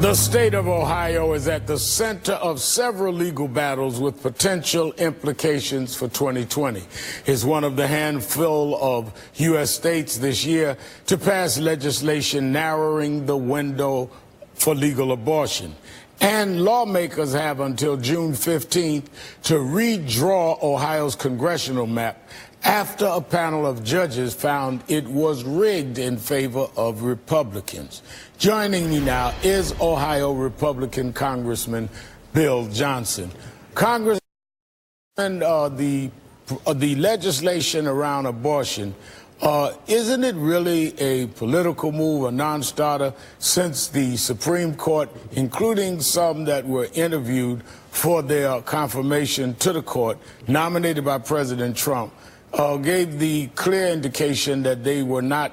The state of Ohio is at the center of several legal battles with potential implications for 2020. It's one of the handful of U.S. states this year to pass legislation narrowing the window for legal abortion. And lawmakers have until June 15th to redraw Ohio's congressional map after a panel of judges found it was rigged in favor of Republicans. Joining me now is Ohio Republican Congressman Bill Johnson. Congressman, the legislation around abortion, isn't it really a political move, a non-starter, since the Supreme Court, including some that were interviewed for their confirmation to the court, nominated by President Trump, gave the clear indication that they were not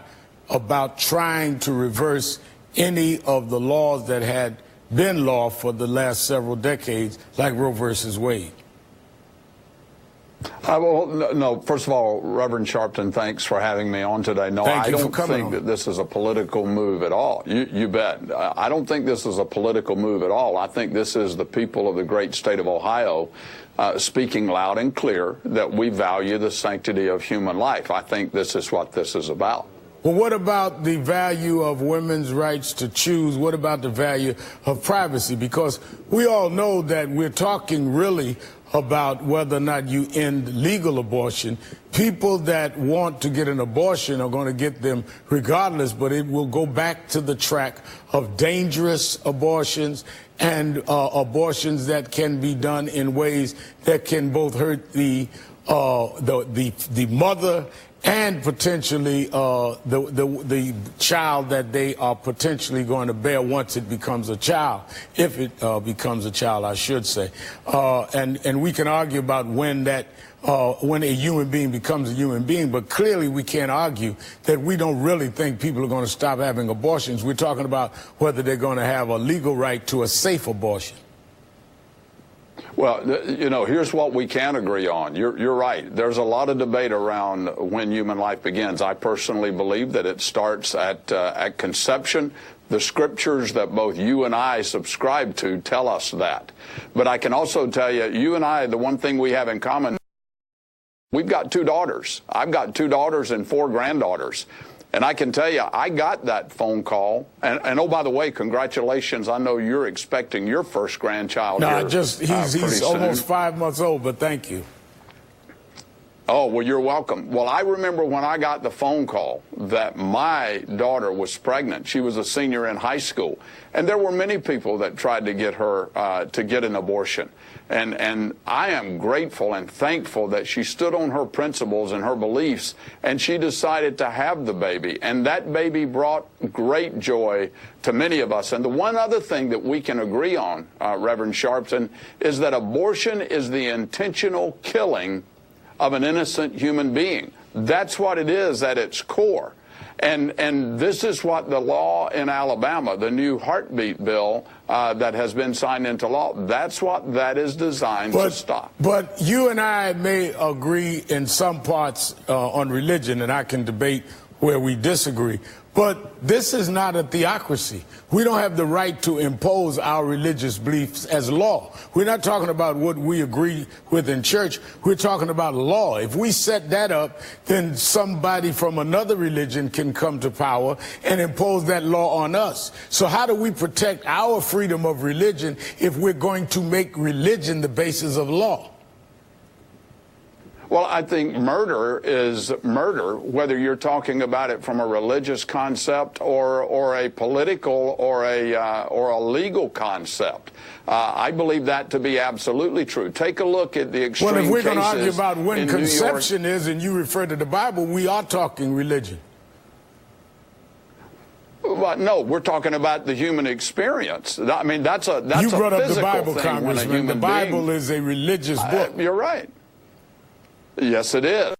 about trying to reverse any of the laws that had been law for the last several decades, like Roe versus Wade? No, first of all, Reverend Sharpton, thanks for having me on today. No, I don't think that this is a political move at all. You bet. I don't think this is a political move at all. I think this is the people of the great state of Ohio speaking loud and clear that we value the sanctity of human life. I think this is what this is about. Well, what about the value of women's rights to choose? What about the value of privacy? Because we all know that we're talking really about whether or not you end legal abortion. People that want to get an abortion are going to get them regardless, but it will go back to the track of dangerous abortions and abortions that can be done in ways that can both hurt the mother and potentially the child that they are potentially going to bear once it becomes a child, if it becomes a child, I should say. And we can argue about when a human being becomes a human being, but clearly we can't argue that we don't really think people are going to stop having abortions. We're talking about whether they're going to have a legal right to a safe abortion. Well, you know, here's what we can agree on. You're right. There's a lot of debate around when human life begins. I personally believe that it starts at conception. The scriptures that both you and I subscribe to tell us that. But I can also tell you, you and I, the one thing we have in common, we've got 2 daughters. I've got 2 daughters and 4 granddaughters. And I can tell you, I got that phone call. And oh, by the way, congratulations. I know you're expecting your first grandchild. No, he's almost 5 months old, but thank you. Oh, well, you're welcome. Well, I remember when I got the phone call that my daughter was pregnant. She was a senior in high school. And there were many people that tried to get her to get an abortion. And I am grateful and thankful that she stood on her principles and her beliefs, and she decided to have the baby. And that baby brought great joy to many of us. And the one other thing that we can agree on, Reverend Sharpton, is that abortion is the intentional killing of an innocent human being. That's what it is at its core. And this is what the law in Alabama, the new heartbeat bill that has been signed into law, that's what that is designed to stop. But you and I may agree in some parts on religion, and I can debate where we disagree. But this is not a theocracy. We don't have the right to impose our religious beliefs as law. We're not talking about what we agree with in church. We're talking about law. If we set that up, then somebody from another religion can come to power and impose that law on us. So how do we protect our freedom of religion if we're going to make religion the basis of law? Well, I think murder is murder, whether you're talking about it from a religious concept or a political or a legal concept. I believe that to be absolutely true. Take a look at the extreme cases. Well, if we're going to argue about when conception is, and you refer to the Bible, we are talking religion. Well, no, we're talking about the human experience. I mean, that's a physical thing. You brought up the Bible, Congressman. The Bible is a religious book. You're right. Yes, it is.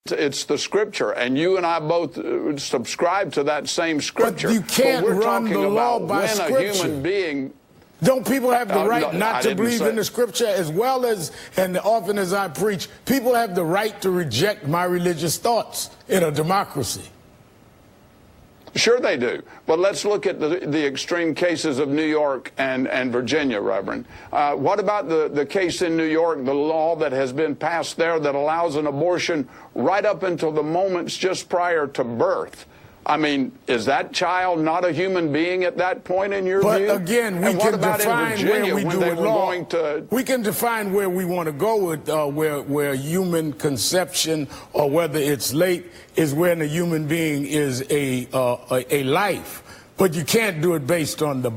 It's the scripture, and you and I both subscribe to that same scripture. But you can't run the law by scripture. A human being. Don't people have the right not to believe in the scripture as well as, and often as I preach, people have the right to reject my religious thoughts in a democracy? Sure they do. But let's look at the extreme cases of New York and Virginia, Reverend. What about the case in New York, the law that has been passed there that allows an abortion right up until the moments just prior to birth? I mean, is that child not a human being at that point in your view? But again, we can define where we do it law. We can define where we want to go with where human conception, or whether it's late, is when a human being is a life. But you can't do it based on the